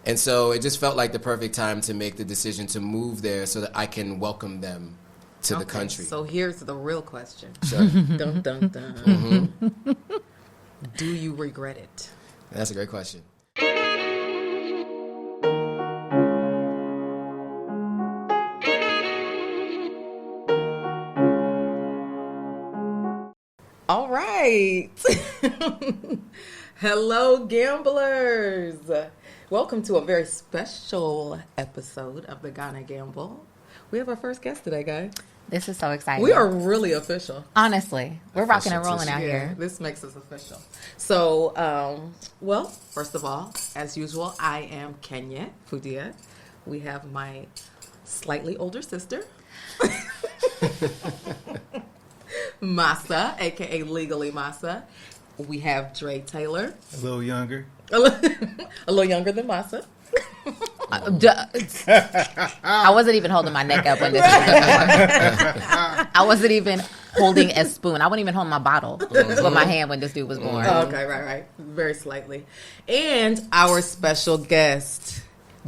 And so it just felt like the perfect time to make the decision to move there so that I can welcome them to the country. So here's the real question. Sure. Dun, dun, dun. Do you regret it? That's a great question. All right. Hello, gamblers. Welcome to a very special episode of the Ghana Gamble. We have our first guest today, guys. This is so exciting. We are really official. Honestly, we're rocking and rolling out here. This makes us official. So, well, first of all, as usual, I am Kenya Fudia. We have my slightly older sister, Masa, a.k.a. Legally Masa. We have Dre Taylor. A little younger. A little younger than Masa. I wasn't even holding my neck up when this was going on. I wasn't even holding a spoon. I wasn't even holding my bottle with my hand when this dude was born. Oh, okay, right. Very slightly. And our special guest,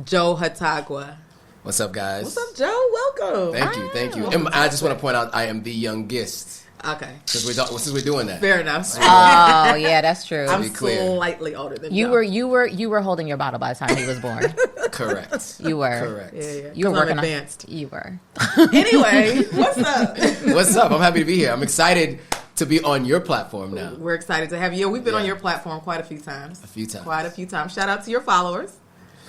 Joe Hotagua. What's up, guys? What's up, Joe? Welcome. Thank you. And I just want to point out I am the youngest. Okay. Since we're doing that. Fair enough. Oh, yeah, that's true. I'm be clear. slightly older than You Joe. were holding your bottle by the time he was born. Correct. You were. Correct. Yeah. You were working advanced. You were. Anyway, what's up? What's up? I'm happy to be here. I'm excited to be on your platform now. We're excited to have you. We've been on Yeah. your platform quite a few times. Quite a few times. Shout out to your followers.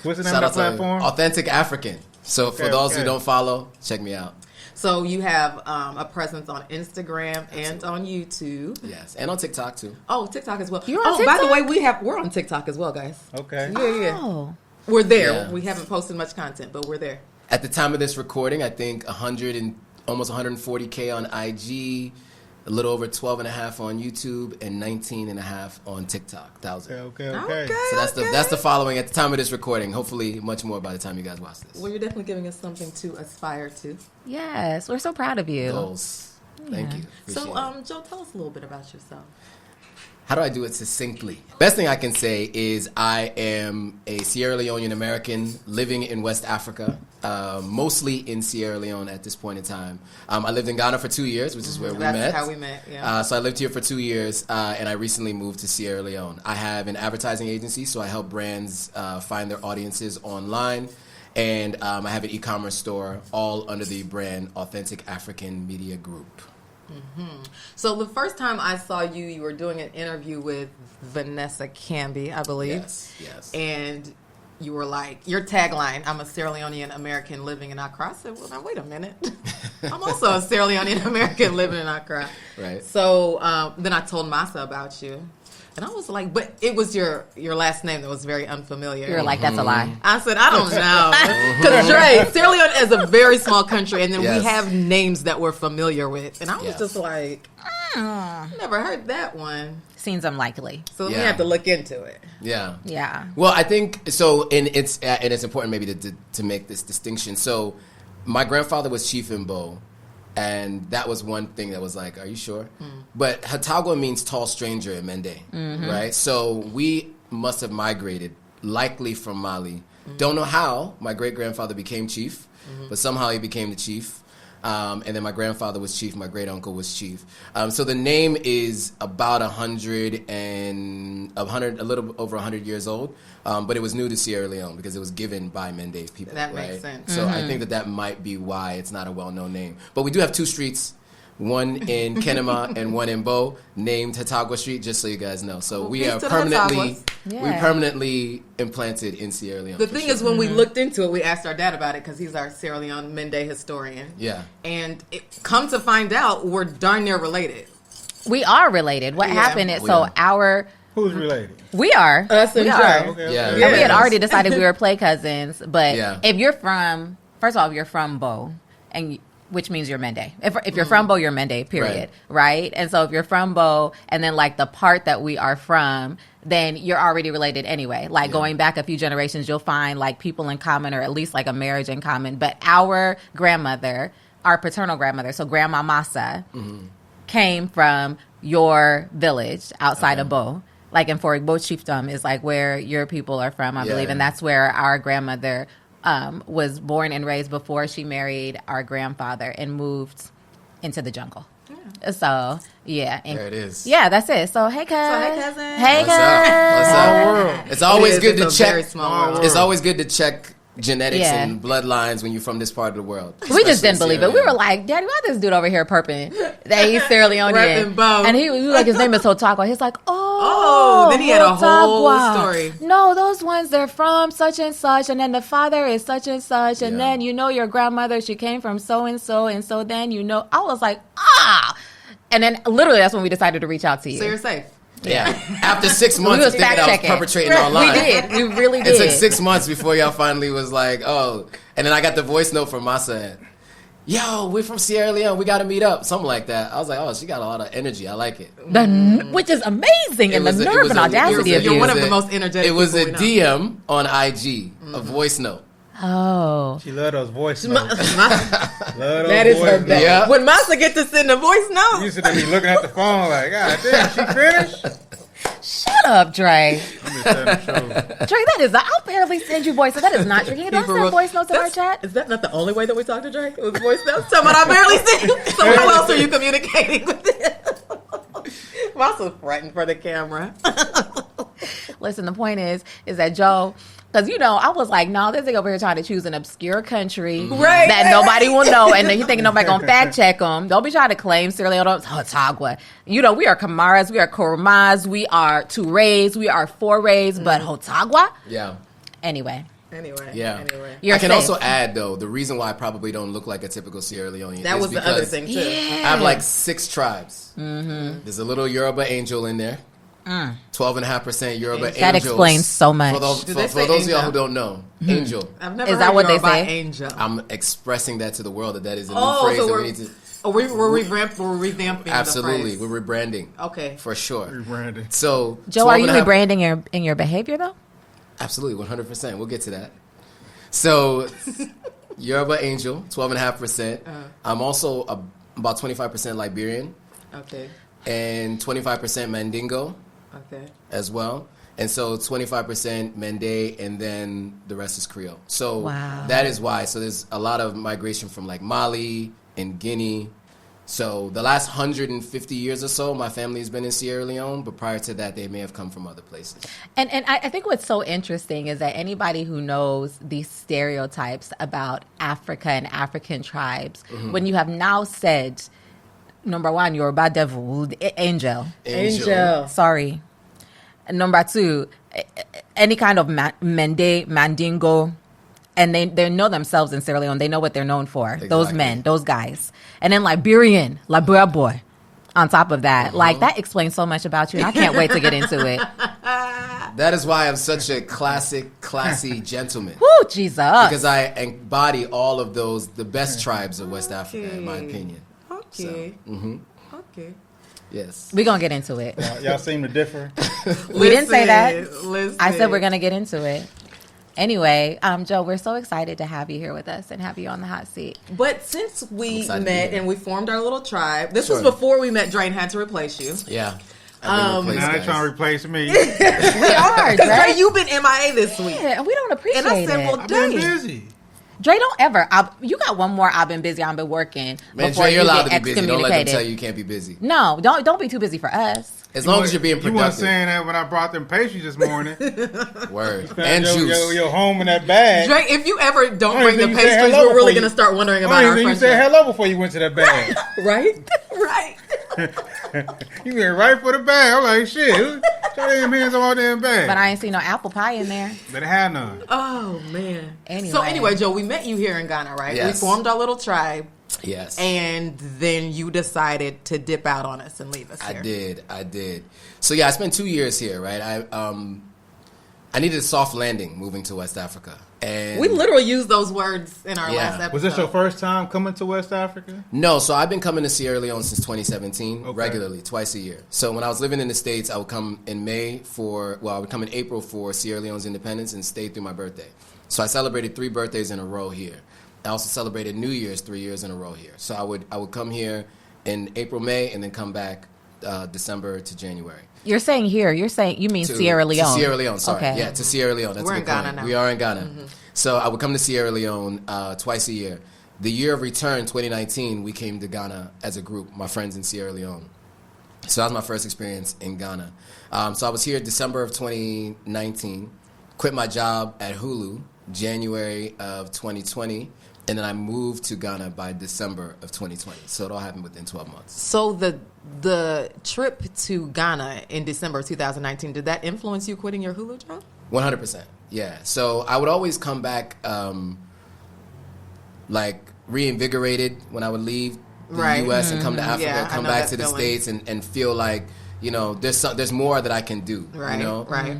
What's the name Shout of out the to platform? Authentic African. So for those who don't follow, check me out. So you have a presence on Instagram and on YouTube. Yes, and on TikTok too. Oh, TikTok as well. You're on by the TikTok? way, we're on TikTok as well, guys. Okay. Yeah. Oh. We're there. Yeah. We haven't posted much content, but we're there. At the time of this recording, I think 100 and almost 140K on IG, a little over 12.5 on YouTube, and 19.5 on TikTok. 1,000. Okay. So that's the following at the time of this recording. Hopefully, much more by the time you guys watch this. Well, you're definitely giving us something to aspire to. Yes, we're so proud of you. Goals. Thank you. So, Appreciate it. Joe, tell us a little bit about yourself. How do I do it succinctly? Best thing I can say is I am a Sierra Leonean American living in West Africa, mostly in Sierra Leone at this point in time. I lived in Ghana for 2 years, which is where we met. That's how we met, yeah. So I lived here for 2 years, and I recently moved to Sierra Leone. I have an advertising agency, so I help brands find their audiences online. And I have an e-commerce store, all under the brand Authentic African Media Group. Mm-hmm. So the first time I saw you, you were doing an interview with Vanessa Camby, I believe. Yes. And you were like, your tagline, I'm a Sierra Leonean American living in Accra. I said, well, now, wait a minute. I'm also a Sierra Leonean American living in Accra. Right. So then I told Masa about you. And I was like, but it was your last name that was very unfamiliar. You were like, that's a lie. I said, I don't know. Because Dre, Sierra Leone is a very small country, and then Yes. we have names that we're familiar with. And I was Yes. just like, never heard that one. Seems unlikely. So we Yeah. have to look into it. Yeah. Yeah. Well, I think so, and it's important maybe to make this distinction. So, my grandfather was Chief Imbo, and that was one thing that was like, are you sure? But Hotagua means tall stranger in Mende, right? So we must have migrated, likely from Mali. Don't know how my great grandfather became chief, but somehow he became the chief. And then my grandfather was chief, my great uncle was chief. So the name is about a little over 100 years old, but it was new to Sierra Leone because it was given by Mende people. That right? makes sense. So I think that might be why it's not a well-known name. But we do have 2 streets, one in Kenema and one in Bo, named Hotagua Street, just so you guys know. So we peace are to the permanently Hotagwas. implanted in Sierra Leone. The thing is, when we looked into it, we asked our dad about it because he's our Sierra Leone Mende historian. Yeah. And come to find out, we're darn near related. We are related. What happened is, We so are. Who's related? we are. Us and we Dre. are. Okay. Yeah. And we had Yes. already decided we were play cousins. But Yeah. if you're from, first of all, if you're from Bo, which means you're Mende. If you're from Bo, you're Mende, period. Right? And so if you're from Bo, and then like the part that we are from, then you're already related anyway. Like going back a few generations, you'll find like people in common, or at least like a marriage in common. But our grandmother, our paternal grandmother, so Grandma Masa, came from your village outside of Bo. like in Fort Igbo Chiefdom is like where your people are from, I believe, and that's where our grandmother was born and raised before she married our grandfather and moved into the jungle. Yeah. So yeah, there it is. Yeah, that's it. So hey, cousin. Hey, What's up? It's always good to check. It's always good to check genetics and bloodlines when you're from this part of the world. We just didn't believe it. We were like, Daddy, why this dude over here perping that he's Sierra Leonean? And he was like, his name is Hotagua. He's like, then he had a whole story. No, those ones, they're from such and such, and then the father is such and such, and then your grandmother, she came from so and so, and so then I was like, and then literally that's when we decided to reach out to you. So you're safe. Yeah. After 6 months of thinking I was perpetrating online. We did. We really did. It took 6 months before y'all finally was like, oh. And then I got the voice note from Masa. Yo, we're from Sierra Leone. We got to meet up. Something like that. I was like, oh, she got a lot of energy. I like it. Which is amazing. And the nerve and audacity of you. You're one of the most energetic people. It was a DM on IG, a voice note. Oh. She loved those voice notes. That is her best. Yeah. When Masa get to send a voice note. You used to be looking at the phone like, God damn, she finished? Shut up, Dre. I'm just telling the truth. Dre, that is, I'll barely send you voices. That is not true. Can you send voice notes in our chat? Is that not the only way that we talk to Drake? It was voice notes? Someone I barely send. So how else are you communicating with it? Masa's fretting for the camera. Listen, the point is that Joe... Because, I was like, no, this thing over here trying to choose an obscure country that nobody will know. And then you thinking nobody going to fact check them. Don't be trying to claim Sierra Leone. Hotagua. We are Kamaras. We are Koromas. We are Tourays. We are Forays. But Hotagua? Yeah. Anyway. Yeah. I can also add, though, the reason why I probably don't look like a typical Sierra Leonean that is was the other thing, too. I have like 6 tribes. Mm-hmm. There's a little Yoruba angel in there. 12.5% Yoruba angels. That explains so much. For those of y'all who don't know, angel. I've never is that what Yoruba they say? Angel. I'm expressing that to the world that is a new phrase. So we need to. We're revamping. Absolutely, the phrase. we're rebranding. Okay, for sure. Rebranding. So, Joe, are you rebranding in your behavior though? Absolutely, 100%. We'll get to that. So, Yoruba angel, 12.5%. I'm also about 25% Liberian. Okay. And 25% Mandingo. Okay. As well. And so 25% Mende, and then the rest is Creole. So that is why. So there's a lot of migration from like Mali and Guinea. So the last 150 years or so, my family has been in Sierra Leone, but prior to that, they may have come from other places. And I think what's so interesting is that anybody who knows these stereotypes about Africa and African tribes, when you have now said... Number 1, Yoruba devil, angel. Sorry. Number 2, any kind of Mende, Mandingo, and they know themselves in Sierra Leone. They know what they're known for. Exactly. Those men, those guys. And then Liberian, Liberia boy. On top of that, that explains so much about you. And I can't wait to get into it. That is why I'm such a classy gentleman. Woo, Jesus. Because I embody all of the best tribes of West Africa, in my opinion. Okay. So, okay. Yes. We're going to get into it. Y'all seem to differ. We didn't say that. I said we're going to get into it. Anyway, Joe, we're so excited to have you here with us and have you on the hot seat. But since we met and we formed our little tribe, this was before we met Dre and had to replace you. Yeah. Now they're trying to replace me. We are, Dre. You've been MIA this week. Yeah, and we don't appreciate it. And I said, well, I've been busy. Dre, don't ever. You got one more. I've been busy. I've been working. Man, before Dre, you're allowed get to be busy. Don't let them tell you can't be busy. No, don't be too busy for us. As long as you're being productive. You weren't saying that when I brought them pastries this morning. Word. And juice. Your home in that bag. Dre, if you ever don't bring the pastries, we're really going to start wondering about our friendship. You said hello before you went to that bag. Right? Right. You went right for the bag. I'm like, shit. Show them hands on all damn bag. But I ain't seen no apple pie in there. But it had none. Oh, man. Anyway, Joe, we met you here in Ghana, right? Yes. We formed our little tribe. Yes. And then you decided to dip out on us and leave us here. I did. So, yeah, I spent 2 years here, right? I needed a soft landing moving to West Africa. And we literally used those words in our last episode. Was this your first time coming to West Africa? No, so I've been coming to Sierra Leone since 2017, regularly, twice a year. So when I was living in the States, I would come in I would come in April for Sierra Leone's independence and stay through my birthday. So I celebrated 3 birthdays in a row here. I also celebrated New Year's 3 years in a row here. So I would come here in April, May, and then come back December to January. You're saying here. You mean Sierra Leone? To Sierra Leone, sorry. Okay. Yeah, to Sierra Leone. That's We're a in good point. Ghana now. We are in Ghana. So I would come to Sierra Leone twice a year. The year of return, 2019, we came to Ghana as a group, my friends in Sierra Leone. So that was my first experience in Ghana. So I was here December of 2019, quit my job at Hulu January of 2020, and then I moved to Ghana by December of 2020. So it all happened within 12 months. So the trip to Ghana in December 2019, did that influence you quitting your Hulu job? 100%. Yeah. So I would always come back like reinvigorated when I would leave the U.S. and come to Africa, Yeah, I come know back that to the feeling. States and feel like, there's more that I can do. Right, You know? right.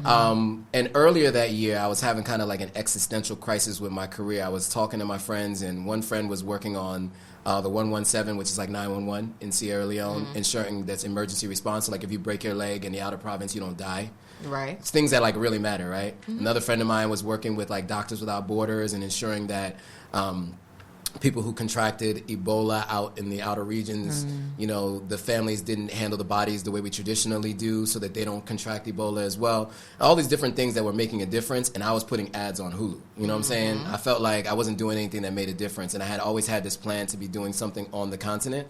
And earlier that year, I was having kind of like an existential crisis with my career. I was talking to my friends, and one friend was working on the 117, which is like 911 in Sierra Leone, ensuring that's emergency response. So like if you break your leg in the outer province, you don't die. Right. It's things that like really matter, right? Another friend of mine was working with like Doctors Without Borders and ensuring that people who contracted Ebola out in the outer regions, the families didn't handle the bodies the way we traditionally do so that they don't contract Ebola as well. All these different things that were making a difference, and I was putting ads on Hulu. You know what I'm saying? I felt like I wasn't doing anything that made a difference, and I had always had this plan to be doing something on the continent.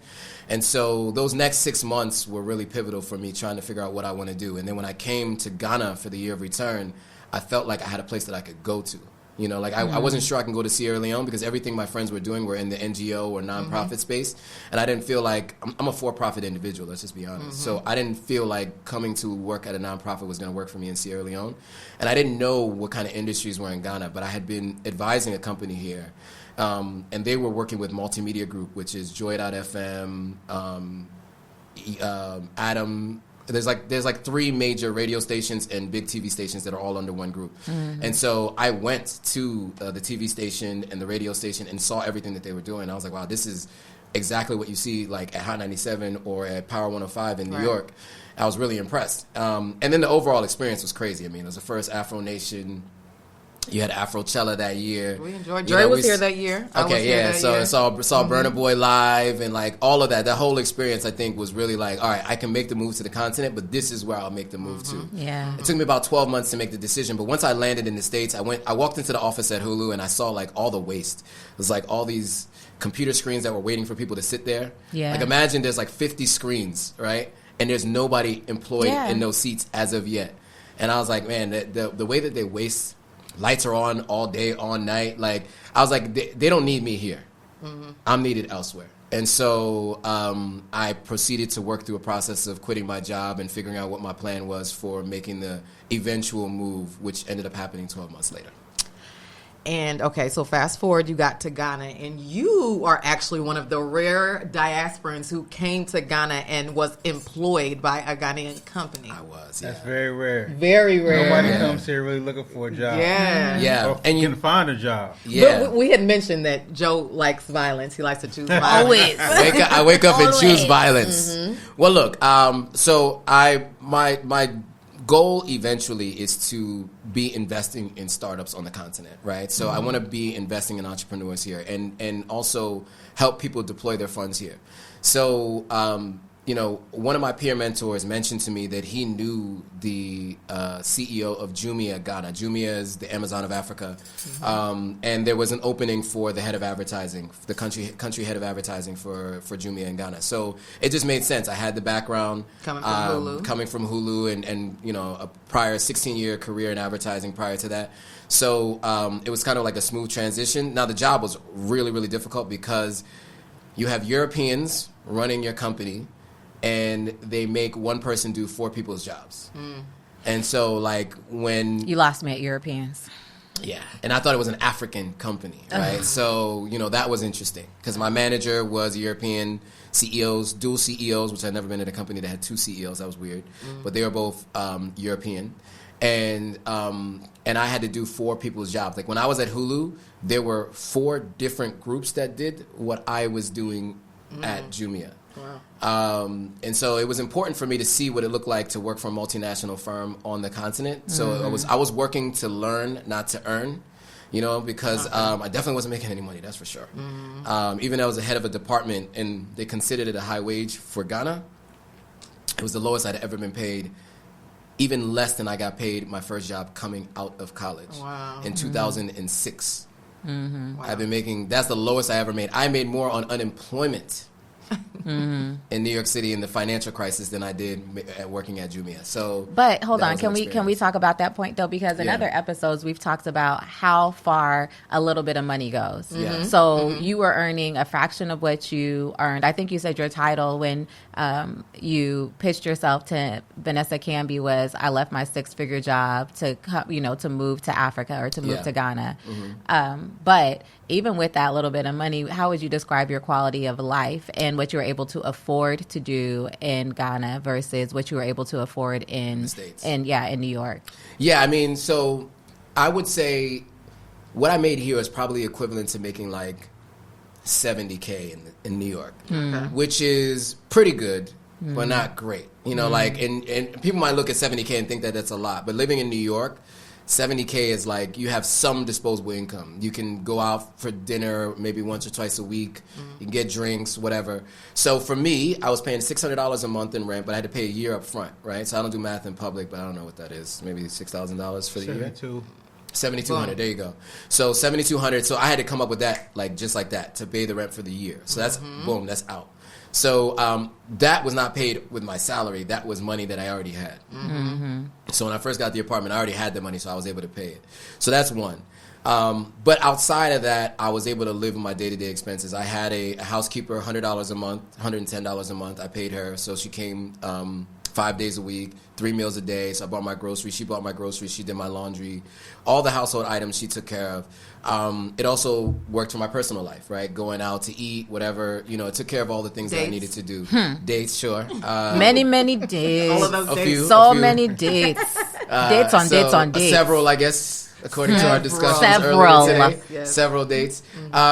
And so those next 6 months were really pivotal for me trying to figure out what I want to do. And then when I came to Ghana for the year of return, I felt like I had a place that I could go to. I wasn't sure I can go to Sierra Leone because everything my friends were doing were in the NGO or nonprofit space. And I didn't feel like, I'm a for-profit individual, let's just be honest. So I didn't feel like coming to work at a nonprofit was going to work for me in Sierra Leone. And I didn't know what kind of industries were in Ghana, but I had been advising a company here. And they were working with Multimedia Group, which is Joy.fm, Adam. There's like 3 major radio stations and big TV stations that are all under one group. And so I went to the TV station and the radio station and saw everything that they were doing. I was like, wow, this is exactly what you see like at Hot 97 or at Power 105 in New York. I was really impressed. And then the overall experience was crazy. I mean, it was the first Afro Nation. You had Afrochella that year. We enjoyed. Dre was here that year. So saw Burna Boy live and like all of that. That whole experience, I think, was really like, all right, I can make the move to the continent, but this is where I'll make the move to. Yeah. It took me about 12 months to make the decision, but once I landed in the States, I walked into the office at Hulu and I saw like all the waste. It was like all these computer screens that were waiting for people to sit there. Yeah. Like imagine there's like 50 screens, right? And there's nobody employed in those seats as of yet. And I was like, man, the way that they waste. Lights are on all day, all night. Like I was like, they don't need me here. I'm needed elsewhere. And so I proceeded to work through a process of quitting my job and figuring out what my plan was for making the eventual move, which ended up happening 12 months later. And okay, so fast forward, you got to Ghana, and you are actually one of the rare diasporans who came to Ghana and was employed by a Ghanaian company. I was, yeah. That's very rare. Very rare. Nobody comes here really looking for a job. Yeah. Yeah. Or And you you can find a job. yeah. But we had mentioned that Joe likes violence. He likes to choose violence. Always. I wake up and Always. choose violence. Well, look, so my goal eventually is to be investing in startups on the continent, right? So I want to be investing in entrepreneurs here and also help people deploy their funds here. So, one of my peer mentors mentioned to me that he knew the CEO of Jumia Ghana. Jumia is the Amazon of Africa. And there was an opening for the head of advertising, the country head of advertising for Jumia in Ghana. So it just made sense. I had the background Coming from Hulu. and a prior 16-year career in advertising prior to that. So it was kind of like a smooth transition. Now the job was really, really difficult because you have Europeans running your company and they make one person do 4 people's jobs. And so like when... You lost me at Europeans. Yeah, and I thought it was an African company, right? So, that was interesting because my manager was European CEOs, dual CEOs, which I'd never been at a company that had 2 CEOs. That was weird. But they were both European. And I had to do 4 people's jobs. Like when I was at Hulu, there were 4 different groups that did what I was doing at Jumia. Wow. And so it was important for me to see what it looked like to work for a multinational firm on the continent. So I was working to learn, not to earn, because I definitely wasn't making any money, that's for sure. Even though I was the head of a department and they considered it a high wage for Ghana, It was the lowest I'd ever been paid, even less than I got paid my first job coming out of college in 2006. Wow. I've been making, that's the lowest I ever made. I made more on unemployment in New York City in the financial crisis than I did at working at Jumia. So, but hold on, can we talk about that point though? Because in other episodes we've talked about how far a little bit of money goes. So you were earning a fraction of what you earned. I think you said your title when you pitched yourself to Vanessa Camby was, I left my 6-figure job to to move to Africa or to move to Ghana. But even with that little bit of money, how would you describe your quality of life and what you were able to afford to do in Ghana versus what you were able to afford in the States. in New York? Yeah, I mean, so I would say what I made here is probably equivalent to making like $70K in New York, which is pretty good, but not great. Like, and people might look at $70K and think that that's a lot, but living in New York, $70K is like you have some disposable income. You can go out for dinner maybe once or twice a week. You can get drinks, whatever. So for me, I was paying $600 a month in rent, but I had to pay a year up front, right? So I don't do math in public, but I don't know what that is. Maybe $6,000 for the year? $7,200. There you go. So $7,200. So I had to come up with that, like just like that, to pay the rent for the year. So that's boom, that's out. So that was not paid with my salary. That was money that I already had. So when I first got the apartment, I already had the money, so I was able to pay it. So that's one. But outside of that, I was able to live with my day-to-day expenses. I had a housekeeper, $100 a month, $110 a month. I paid her, so she came 5 days a week, 3 meals a day. So I bought my groceries. She bought my groceries. She did my laundry. All the household items she took care of. It also worked for my personal life, right? Going out to eat, whatever. It took care of all the things that I needed to do. Dates, sure. Many dates. All of those dates. So many dates. Dates on dates. Several, I guess. According to our discussions earlier today, several dates.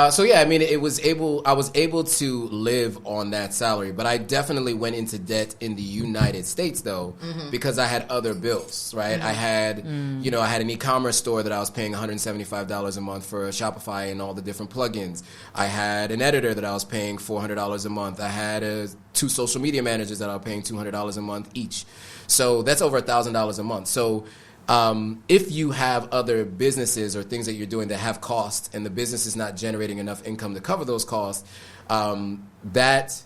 So yeah, I mean, I was able to live on that salary, but I definitely went into debt in the United States though, because I had other bills, right? I had, I had an e-commerce store that I was paying $175 a month for Shopify and all the different plugins. I had an editor that I was paying $400 a month. I had 2 social media managers that I was paying $200 a month each. So that's over $1,000 a month. So if you have other businesses or things that you're doing that have costs and the business is not generating enough income to cover those costs, that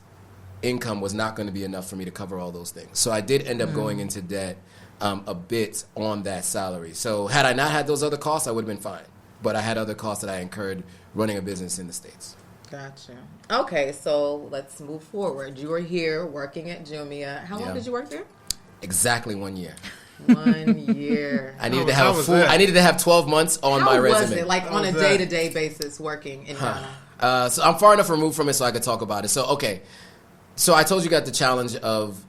income was not going to be enough for me to cover all those things. So I did end up going into debt a bit on that salary. So had I not had those other costs, I would have been fine. But I had other costs that I incurred running a business in the States. Gotcha. Okay, so let's move forward. You were here working at Jumia. How long did you work there? Exactly 1 year. 1 year. I needed to have 12 months on my resume. How was it, like on a day-to-day basis working in Ghana? So I'm far enough removed from it so I could talk about it. So, okay. So I told you got the challenge of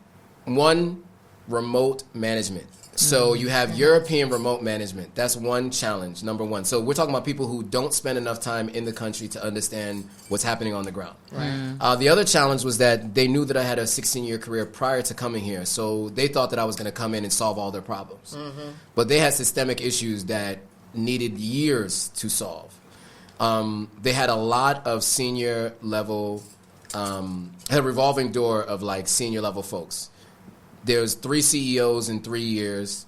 remote management. So you have European remote management. That's one challenge, number one. So we're talking about people who don't spend enough time in the country to understand what's happening on the ground. Right. The other challenge was that they knew that I had a 16-year career prior to coming here. So they thought that I was going to come in and solve all their problems. But they had systemic issues that needed years to solve. They had a lot of senior level, had a revolving door of like senior level folks. There's 3 CEOs in 3 years,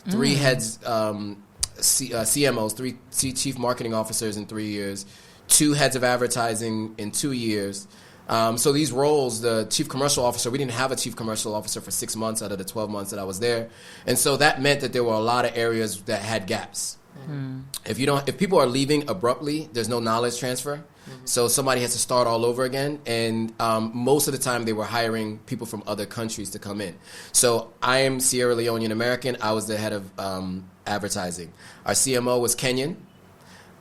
3 heads, CMOs, 3 chief marketing officers in 3 years, 2 heads of advertising in 2 years. So these roles, the chief commercial officer, we didn't have a chief commercial officer for 6 months out of the 12 months that I was there. And so that meant that there were a lot of areas that had gaps. If people are leaving abruptly, there's no knowledge transfer. So somebody has to start all over again. And most of the time they were hiring people from other countries to come in. So I am Sierra Leonean American. I was the head of advertising. Our CMO was Kenyan.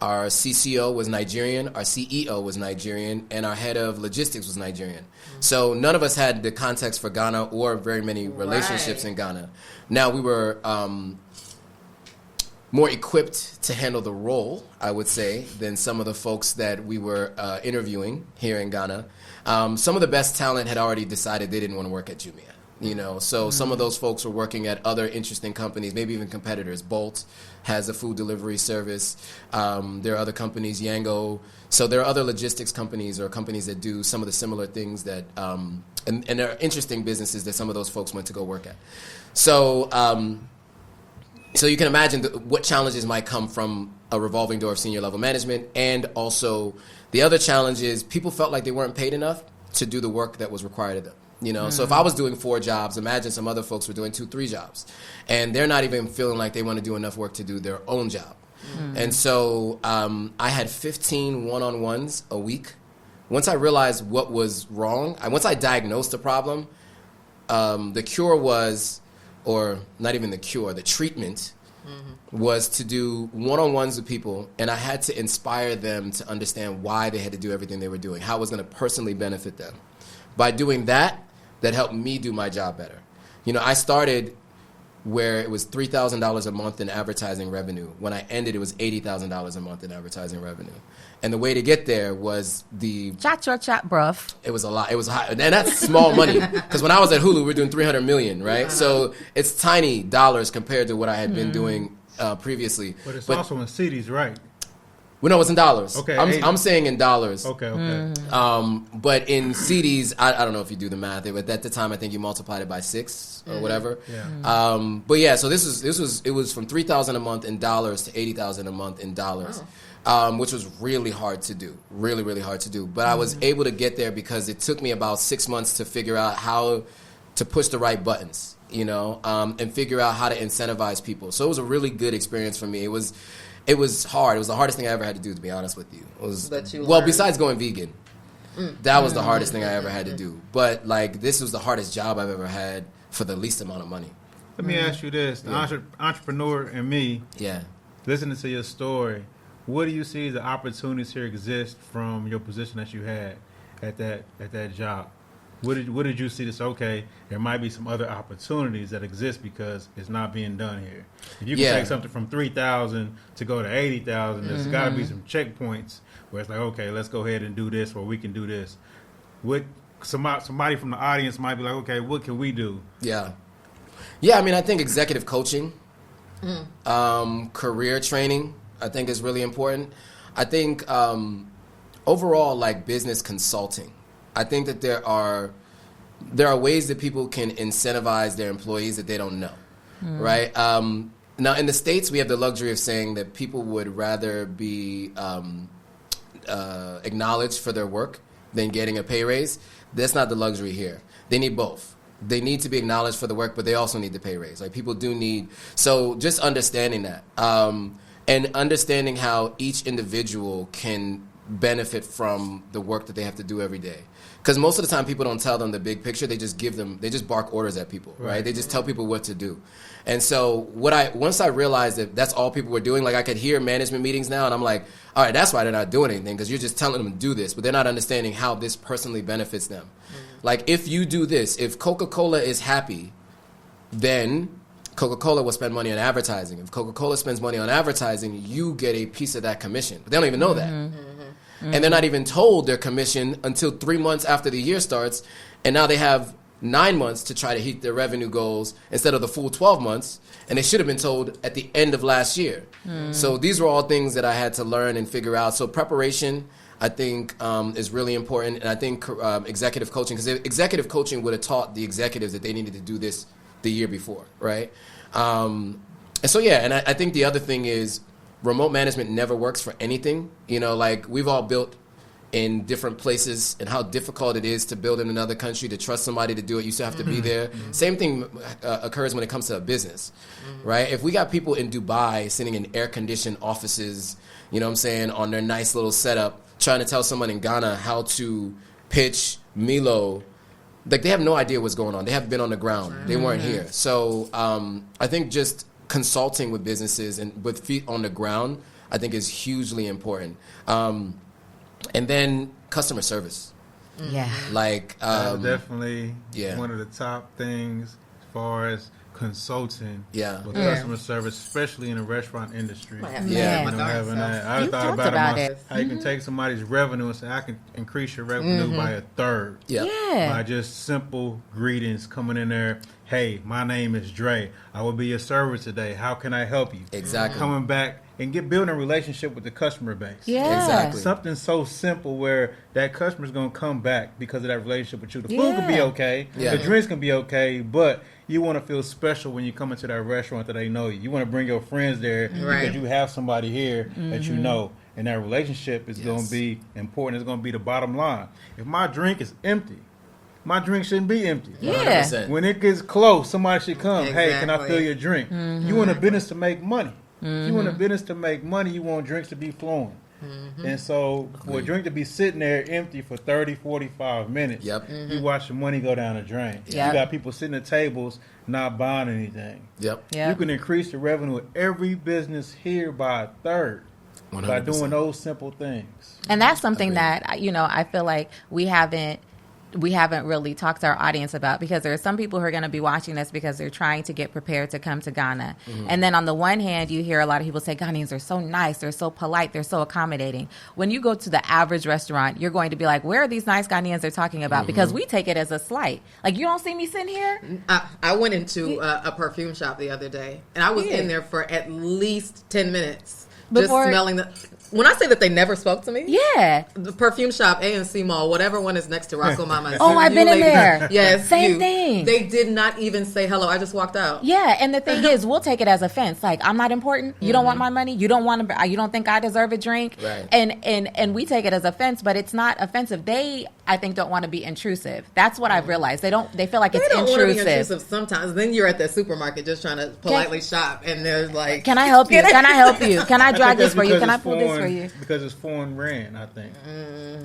Our CCO was Nigerian. Our CEO was Nigerian. And our head of logistics was Nigerian. So none of us had the context for Ghana or very many relationships in Ghana. Now we were more equipped to handle the role, I would say, than some of the folks that we were interviewing here in Ghana. Some of the best talent had already decided they didn't want to work at Jumia. So some of those folks were working at other interesting companies, maybe even competitors, Bolt, has a food delivery service. There are other companies, Yango. So there are other logistics companies or companies that do some of the similar things that, and there are interesting businesses that some of those folks went to go work at. So, so you can imagine what challenges might come from a revolving door of senior level management. And also the other challenge is people felt like they weren't paid enough to do the work that was required of them. So if I was doing 4 jobs, imagine some other folks were doing 2, 3 jobs. And they're not even feeling like they want to do enough work to do their own job. And so I had 15 one-on-ones a week. Once I realized what was wrong, once I diagnosed the problem, the cure was, or not even the cure, the treatment was to do one-on-ones with people, and I had to inspire them to understand why they had to do everything they were doing, how it was going to personally benefit them. By doing that, that helped me do my job better. I started where it was $3,000 a month in advertising revenue. When I ended, it was $80,000 a month in advertising revenue. And the way to get there was Chat, bruv. It was a lot. It was high. And that's small money. Because when I was at Hulu, we were doing $300 million, right? So it's tiny dollars compared to what I had been doing previously. But it's also in cities, right? Well, no, it's in dollars. Okay. I'm saying in dollars. Okay. But in CDs, I don't know if you do the math. But at the time, I think you multiplied it by 6 or whatever. Yeah. But yeah, so it was from $3,000 a month in dollars to $80,000 a month in dollars, which was really hard to do. Really, really hard to do. But I was able to get there because it took me about 6 months to figure out how to push the right buttons, and figure out how to incentivize people. So it was a really good experience for me. It was hard. It was the hardest thing I ever had to do, to be honest with you. Besides going vegan, that was the hardest thing I ever had to do. But this was the hardest job I've ever had for the least amount of money. Let me ask you this: the entrepreneur in me, listening to your story, what do you see the opportunities here exist from your position that you had at that job? What did you see this? Okay, there might be some other opportunities that exist because it's not being done here. If you can take something from 3,000 to go to 80,000, there's got to be some checkpoints where it's like, okay, let's go ahead and do this, or we can do this. What somebody from the audience might be like, okay, what can we do? Yeah. I mean, I think executive coaching, career training, I think is really important. I think overall, business consulting. I think that there are ways that people can incentivize their employees that they don't know, right? Now, in the States, we have the luxury of saying that people would rather be acknowledged for their work than getting a pay raise. That's not the luxury here. They need both. They need to be acknowledged for the work, but they also need the pay raise. People do need... So just understanding that and understanding how each individual can benefit from the work that they have to do every day. Because most of the time people don't tell them the big picture. They just bark orders at people, right? They just tell people what to do. And so once I realized that that's all people were doing, I could hear management meetings now, and I'm like, all right, that's why they're not doing anything, because you're just telling them to do this, but they're not understanding how this personally benefits them. If you do this, if Coca-Cola is happy, then Coca-Cola will spend money on advertising. If Coca-Cola spends money on advertising, you get a piece of that commission. But they don't even know that. And they're not even told their commission until 3 months after the year starts. And now they have 9 months to try to hit their revenue goals instead of the full 12 months. And they should have been told at the end of last year. So these were all things that I had to learn and figure out. So preparation, I think, is really important. And I think executive coaching, because executive coaching would have taught the executives that they needed to do this the year before, right? And so, and I think the other thing is, remote management never works for anything. We've all built in different places, and how difficult it is to build in another country, to trust somebody to do it. You still have to be there. Same thing occurs when it comes to a business, right? If we got people in Dubai sitting in air-conditioned offices, on their nice little setup, trying to tell someone in Ghana how to pitch Milo, they have no idea what's going on. They haven't been on the ground. They weren't here. So I think just consulting with businesses and with feet on the ground, I think is hugely important. And then customer service. Yeah. Definitely one of the top things as far as consulting with Yeah. customer service, especially in the restaurant industry. Yeah. Having that. I You thought talked about it. how you can take somebody's revenue and say, I can increase your revenue by a third. Yeah. By just simple greetings coming in there. Hey, my name is Dre. I will be your server today. How can I help you? Exactly. Coming back and building a relationship with the customer base. Yeah. Exactly. Something so simple where that customer's going to come back because of that relationship with you. The food can be okay. Yeah. The drinks can be okay. But you want to feel special when you come into that restaurant that they know you. You want to bring your friends there because you have somebody here that you know. And that relationship is going to be important. It's going to be the bottom line. If my drink is empty, my drink shouldn't be empty. Yeah. 100%. When it gets close, somebody should come. Exactly. Hey, can I fill your drink? You want a business to make money. If you want a business to make money, you want drinks to be flowing. And so for a drink to be sitting there empty for 30, 45 minutes, you watch the money go down the drain. Yep. You got people sitting at tables not buying anything. Yep. You can increase the revenue of every business here by a third 100%. by doing those simple things. And that's something that, I feel like we haven't really talked to our audience about, because there are some people who are going to be watching this because they're trying to get prepared to come to Ghana. And then on the one hand, you hear a lot of people say Ghanaians are so nice, they're so polite, they're so accommodating. When you go to the average restaurant, you're going to be like, where are these nice Ghanaians they're talking about? Because we take it as a slight. Like, you don't see me sitting here? I went into a perfume shop the other day, and I was in there for at least 10 minutes. Before, just smelling the... When I say that they never spoke to me, the perfume shop, A&C Mall, whatever one is next to Rocco Mama's. Oh, I've been in there. Yes, same thing. They did not even say hello. I just walked out. Yeah, and the thing is, we'll take it as offense. Like, I'm not important. You don't want my money. You don't want to. You don't think I deserve a drink. Right. And we take it as offense, but it's not offensive. They, I think, don't want to be intrusive. That's what I've realized. They don't. They feel like it's intrusive. Want to be intrusive sometimes. Then you're at the supermarket just trying to politely shop, and there's like, "Can I help you? Can I help you? Can I drag this for you? Can I pull this for you?" Because it's foreign brand, I think.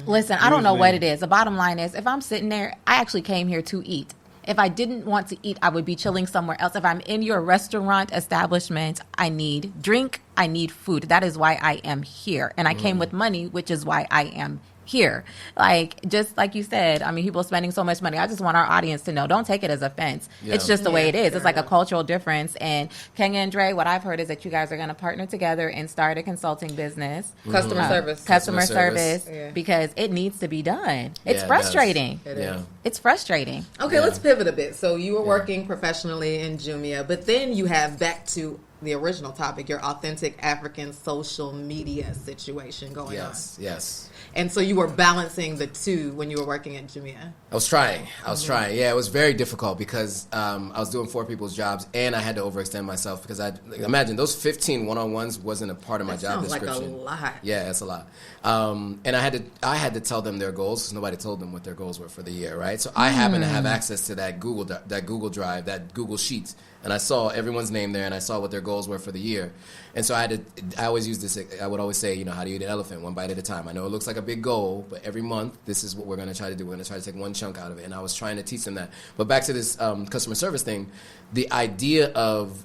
Listen, I don't know what it is. The bottom line is, if I'm sitting there, I actually came here to eat. If I didn't want to eat, I would be chilling somewhere else. If I'm in your restaurant establishment, I need drink, I need food. That is why I am here. And I came with money, which is why I am here. Like, just like you said, I mean, people spending so much money. I just want our audience to know, don't take it as offense. It's just the way it is. It's like a cultural difference. And Kenya and Dre, what I've heard is that you guys are going to partner together and start a consulting business. Customer service. Customer service. Because it needs to be done. It's frustrating. It is. It's frustrating. Okay, let's pivot a bit. So you were working professionally in Jumia, but then you have, back to the original topic, your authentic African social media situation going on. Yes. And so you were balancing the two when you were working at Jumia. I was trying. Yeah, it was very difficult because I was doing 4 people's jobs, and I had to overextend myself because imagine those 15 one-on-ones wasn't a part of my job description. Sounds like a lot. Yeah, it's a lot. And I had to tell them their goals because nobody told them what their goals were for the year, right? So I happened to have access to that Google Drive, that Google Sheets, and I saw everyone's name there, and I saw what their goals were for the year. And so I always use this. I would always say, how do you eat an elephant? One bite at a time. I know it looks like a big goal, but every month, this is what we're going to try to do. We're going to try to take one chunk out of it. And I was trying to teach them that. But back to this customer service thing, the idea of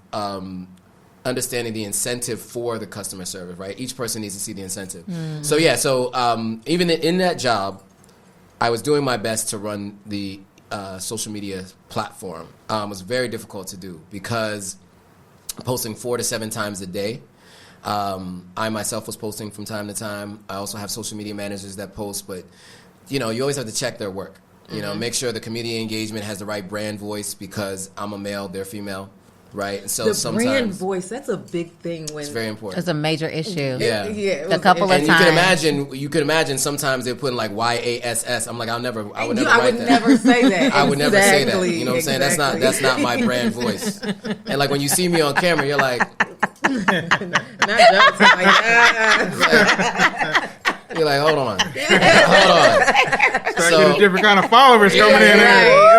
understanding the incentive for the customer service, right? Each person needs to see the incentive. So even in that job, I was doing my best to run the social media platform. It was very difficult to do because posting 4 to 7 times a day. I myself was posting from time to time. I also have social media managers that post, but you always have to check their work. Make sure the community engagement has the right brand voice because I'm a male, they're female, right? And so the brand voice, that's a big thing. When it's very important. It's a major issue. Yeah, a couple of times. You could imagine sometimes they're putting like YASS. I'm like, I would never I would write that. never say that. I would never say that. You know what I'm saying? That's not my brand voice. And like when you see me on camera, you're like, not jokes. Like, you're like, hold on. Start getting different kind of followers coming in. Right.